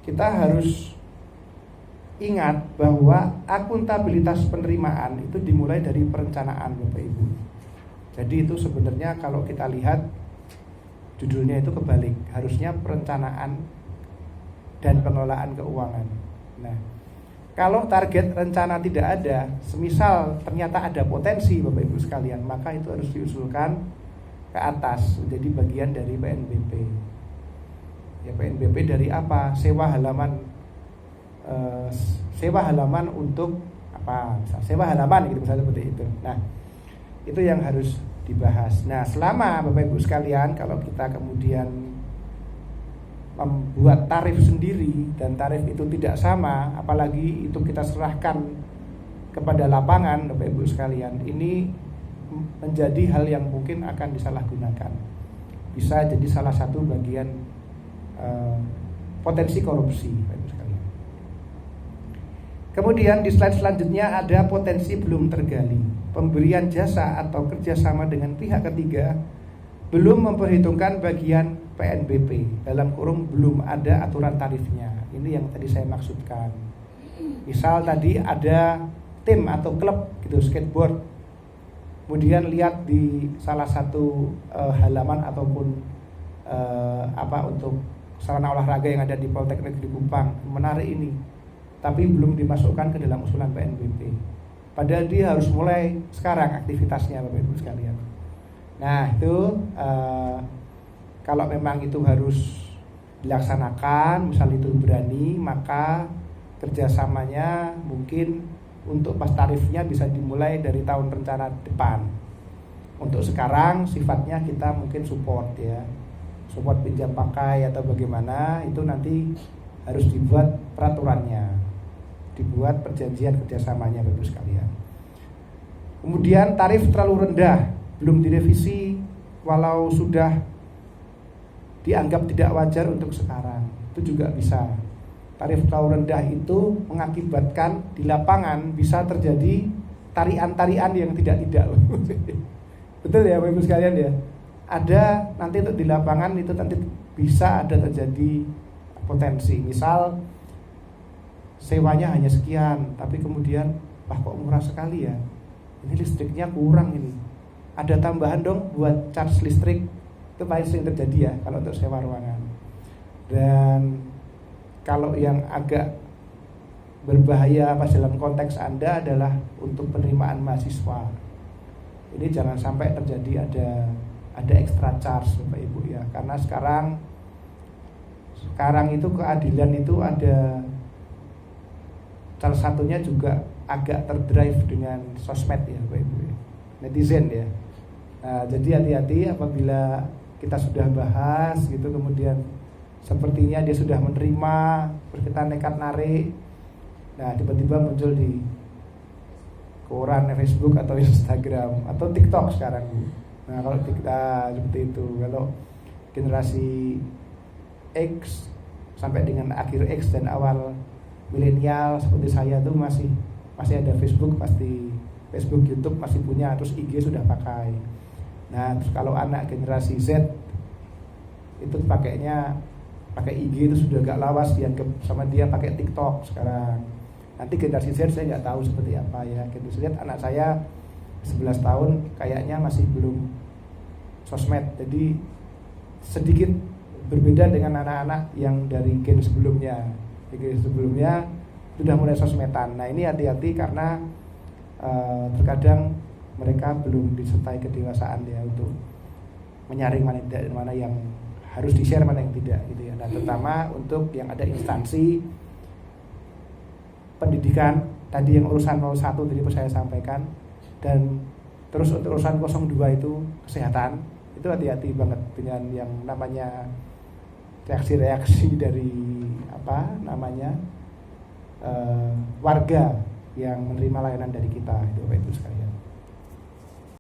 kita harus ingat bahwa akuntabilitas penerimaan itu dimulai dari perencanaan, Bapak Ibu. Jadi itu sebenarnya kalau kita lihat judulnya itu kebalik, harusnya perencanaan dan pengelolaan keuangan. Nah, kalau target rencana tidak ada, semisal ternyata ada potensi Bapak Ibu sekalian, maka itu harus diusulkan ke atas menjadi bagian dari PNBP. Ya, PNBP dari apa? Sewa halaman untuk apa? Sewa halaman gitu misalnya seperti itu. Nah, itu yang harus dibahas. Nah, selama Bapak Ibu sekalian kalau kita kemudian membuat tarif sendiri dan tarif itu tidak sama, apalagi itu kita serahkan kepada lapangan, Bapak Ibu sekalian, ini menjadi hal yang mungkin akan disalahgunakan. Bisa jadi salah satu bagian potensi korupsi, Bapak Ibu sekalian. Kemudian di slide selanjutnya ada potensi belum tergali. Pemberian jasa atau kerjasama dengan pihak ketiga belum memperhitungkan bagian PNBP, dalam kurung belum ada aturan tarifnya. Ini yang tadi saya maksudkan. Misal tadi ada tim atau klub gitu skateboard, kemudian lihat di salah satu halaman ataupun untuk sarana olahraga yang ada di Politeknik di Kupang, menarik ini, tapi belum dimasukkan ke dalam usulan PNBP. Padahal dia harus mulai sekarang aktivitasnya, Bapak Ibu sekalian. Nah itu kalau memang itu harus dilaksanakan, misal itu berani, maka kerjasamanya mungkin untuk pas tarifnya bisa dimulai dari tahun rencana depan. Untuk sekarang sifatnya kita mungkin support ya, support pinjam pakai atau bagaimana, itu nanti harus dibuat peraturannya, dibuat perjanjian kerjasamanya, Bapak Ibu sekalian. Kemudian tarif terlalu rendah, belum direvisi walau sudah dianggap tidak wajar untuk sekarang, itu juga bisa. Tarif terlalu rendah itu mengakibatkan di lapangan bisa terjadi tarian-tarian yang tidak. Betul ya Bapak Ibu sekalian ya. Ada nanti untuk di lapangan itu nanti bisa ada terjadi potensi. Misal sewanya hanya sekian, tapi kemudian kok murah sekali ya, ini listriknya kurang ini, ada tambahan dong buat charge listrik. Itu paling sering terjadi ya kalau untuk sewa ruangan. Dan kalau yang agak berbahaya pas dalam konteks Anda adalah untuk penerimaan mahasiswa. Ini jangan sampai terjadi ada extra charge Bapak Ibu ya, karena sekarang itu keadilan itu ada, salah satunya juga agak terdrive dengan sosmed ya Bapak Ibu ya, netizen ya. Nah, jadi hati-hati apabila kita sudah bahas gitu, kemudian sepertinya dia sudah menerima, terus kita nekat narik, nah tiba-tiba muncul di koran, Facebook atau Instagram atau TikTok sekarang. Nah kalau kita seperti itu, kalau generasi X sampai dengan akhir X dan awal milenial seperti saya tuh masih ada Facebook, pasti Facebook, YouTube masih punya, terus IG sudah pakai. Nah terus kalau anak generasi Z itu pakai IG itu sudah agak lawas, dianggap sama dia pakai TikTok sekarang. Nanti generasi Z saya nggak tahu seperti apa ya. Generasi Z anak saya 11 tahun kayaknya masih belum sosmed, jadi sedikit berbeda dengan anak-anak yang dari gen sebelumnya. Gen sebelumnya sudah mulai sosmedan. Nah ini hati-hati karena terkadang mereka belum disertai kedewasaan ya untuk menyaring mana yang harus di-share, mana yang tidak gitu ya. Nah terutama untuk yang ada instansi pendidikan tadi, yang urusan 01 tadi saya sampaikan, dan terus untuk urusan 02 itu kesehatan, itu hati-hati banget dengan yang namanya reaksi-reaksi dari warga yang menerima layanan dari kita, itu Bapak Ibu sekalian.